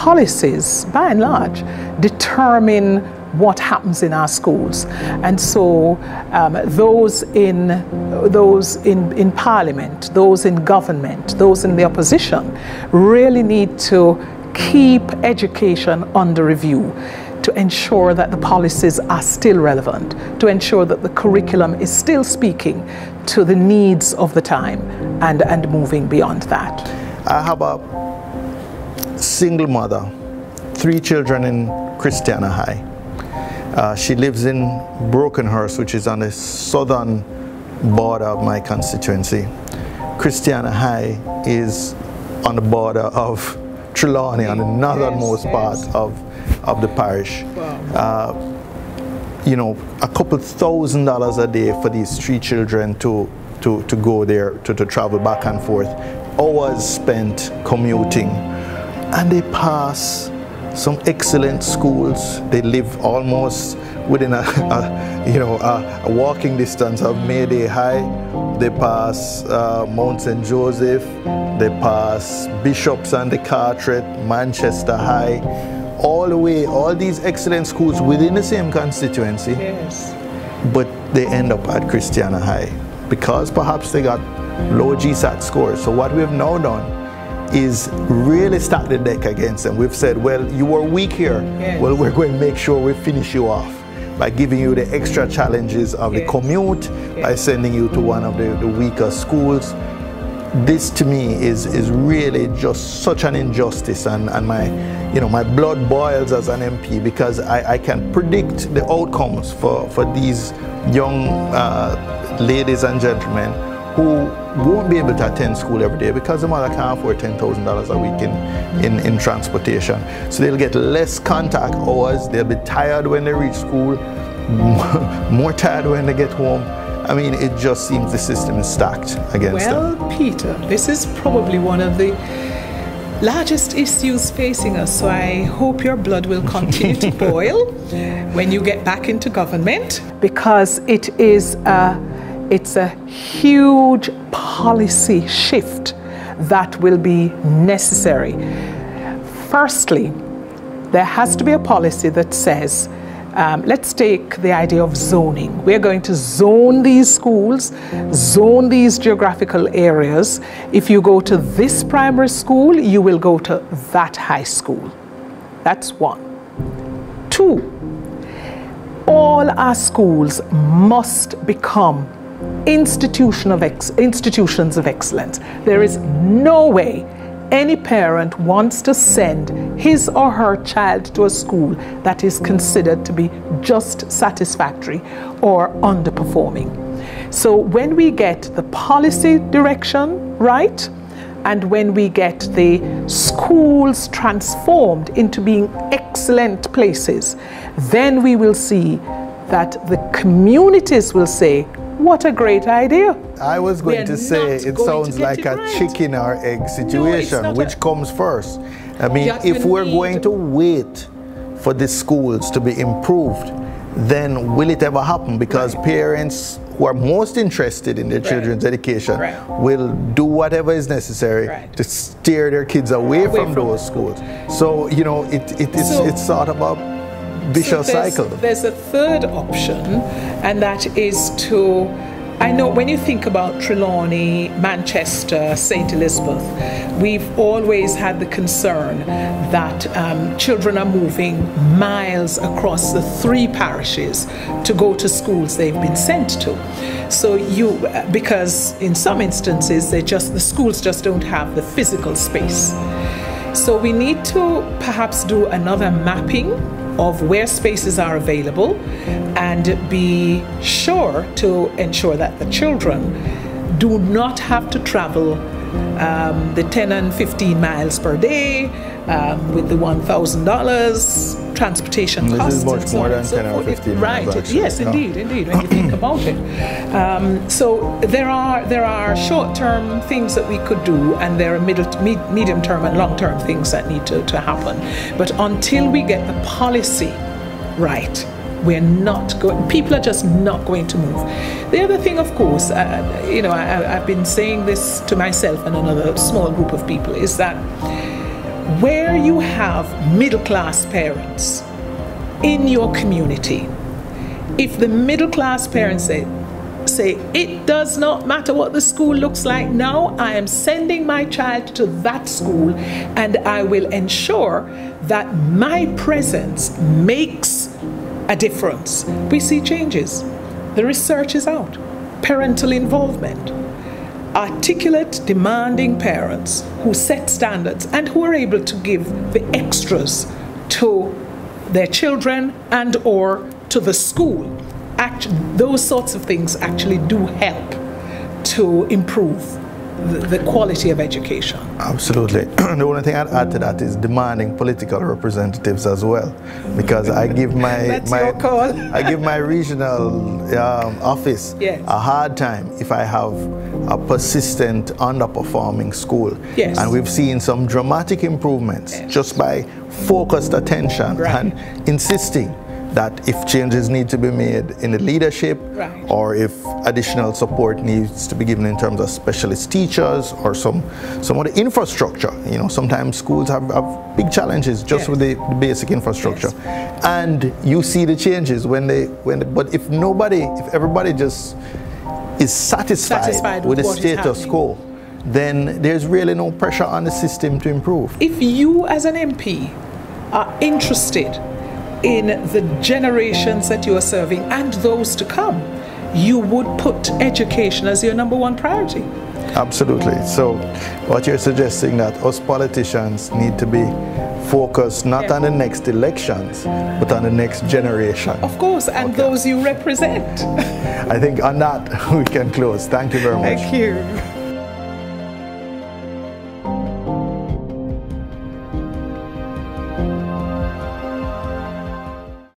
policies, by and large, determine what happens in our schools. And so those in parliament, those in government, those in the opposition really need to keep education under review, to ensure that the policies are still relevant, to ensure that the curriculum is still speaking to the needs of the time and moving beyond that. I have a single mother, 3 children in Christiana High. She lives in Brokenhurst, which is on the southern border of my constituency. Christiana High is on the border of Trelawney, on the northernmost part of the parish. Wow. You know, a couple $1,000s a day for these 3 children to go there, to travel back and forth. Hours spent commuting, and they pass some excellent schools. They live almost within a walking distance of Mayday High. They pass Mount St. Joseph. They pass Bishops and the Carteret, Manchester High, all the way, all these excellent schools within the same constituency. Yes. But they end up at Christiana High because perhaps they got low GSAT scores. So what we've now done is really stack the deck against them. We've said, well, you were weak here. Yes. Well, we're going to make sure we finish you off by giving you the extra challenges of the commute, by sending you to one of the weaker schools. This to me is really just such an injustice, and my blood boils as an MP because I can predict the outcomes for these young ladies and gentlemen who won't be able to attend school every day because the mother can't afford $10,000 a week in transportation. So they'll get less contact hours, they'll be tired when they reach school, more tired when they get home. I mean, it just seems the system is stacked against them. Well, Peter, this is probably one of the largest issues facing us, so I hope your blood will continue to boil when you get back into government, because it's a huge policy shift that will be necessary. Firstly, there has to be a policy that says, let's take the idea of zoning. We're going to zone these schools, zone these geographical areas. If you go to this primary school, you will go to that high school. That's 1. 2, all our schools must become institutions of excellence. There is no way any parent wants to send his or her child to a school that is considered to be just satisfactory or underperforming. So when we get the policy direction right, and when we get the schools transformed into being excellent places, then we will see that the communities will say, what a great idea. I was going to say, it sounds like a chicken or egg situation. No, which comes first? I mean, if we're going to wait for the schools to be improved, then will it ever happen? Because parents who are most interested in their children's education will do whatever is necessary to steer their kids away from those schools. So, you know, it's sort of a vicious cycle. There's a third option, and that is to, I know when you think about Trelawney, Manchester, St. Elizabeth, we've always had the concern that children are moving miles across the 3 parishes to go to schools they've been sent to. So because in some instances, the schools just don't have the physical space. So we need to perhaps do another mapping of where spaces are available and be sure to ensure that the children do not have to travel the 10 and 15 miles per day with the $1,000 transportation costs. This is much more than 10 or 15 miles, actually. Yes, indeed, when you think about it. So there are short-term things that we could do, and there are medium-term and long-term things that need to happen. But until we get the policy right, people are just not going to move. The other thing, of course, I've been saying this to myself and another small group of people, is that where you have middle-class parents in your community, if the middle-class parents say, it does not matter what the school looks like now, I am sending my child to that school and I will ensure that my presence makes a difference. We see changes. The research is out. Parental involvement. Articulate, demanding parents who set standards and who are able to give the extras to their children and or to the school. Those sorts of things actually do help to improve the quality of education. Absolutely. The only thing I'd add to that is demanding political representatives as well, because I give my I give my regional office a hard time if I have a persistent underperforming school. Yes. And we've seen some dramatic improvements just by focused attention and insisting that if changes need to be made in the leadership, or if additional support needs to be given in terms of specialist teachers or some of the infrastructure. You know, sometimes schools have big challenges just with the basic infrastructure. And you see the changes but if everybody just is satisfied with the status quo, then there's really no pressure on the system to improve. If you as an MP are interested in the generations that you are serving and those to come, you would put education as your #1 priority. Absolutely. So what you're suggesting that us politicians need to be focused not on the next elections, but on the next generation. Of course, and those you represent. I think on that we can close. Thank you very much. Thank you.